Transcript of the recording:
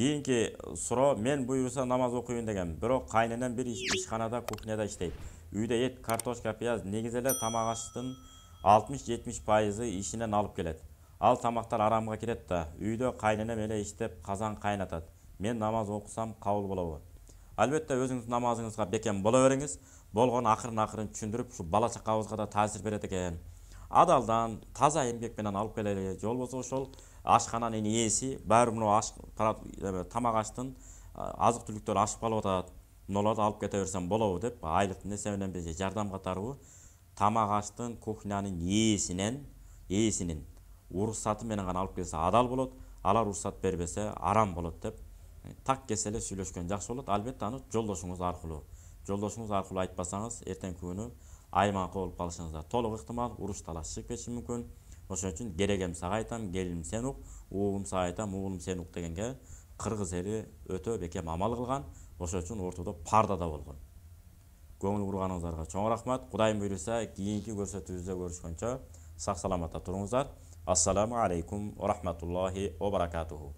Keyinki суроо, men buyursa namaz okuyun деген. Бирок кайненем bir ишканада, кухняда иштейт. Үйдө эт, картошка, пияз, негизи эле тамак аштын 60-70% ишинен алып келет. Ал тамактар арамга кирет да. Үйдө кайненем эле иштеп, казан кайнатат. Мен намаз окусам кабыл болобу? Албетте өзүңүз намазыңызга бекем боло бериңиз. Болгон акырын түшүндүрүп, ушу бала чакабызга да таасир берет экен. Адалдан, таза эмгек менен алып келели. Же болбосо ошол ашкананын ээси баары мына тамак аштын азык түлүктөр ашып калып атат. Мунуларды алып кете берсем болобу деп айлыктын эсебинен бир жардам катарыбы тамак аштын кухнянын ээсинин уруксаты менен гана алып келсе адал болот. Алар уруксат бербесе арам болот деп так кеселе сүйлөшкөн жакшы болот. Албетте аны жолдошуңуз аркылуу айтпасаңыз, эртеңки күнү айманкы болуп калышыңызга толук ыктымал, уруш талаш чыгып кетиши мүмкүн. Ошон үчүн керегем сага айтам, келиним сен ук, угулум сага айтам, угулум сен ук дегенге кыргыз эли өтө бекем амал кылган. Ошон үчүн ортодо парда да болгон. Көңүл бурганыңыздарга чоң рахмат. Кудайым буйруса, кийинки көрсөтүүбүздө көрүшкөнчө сак саламатта туруңуздар. Ассаламу алейкум ва рахматуллахи ва баракатуху.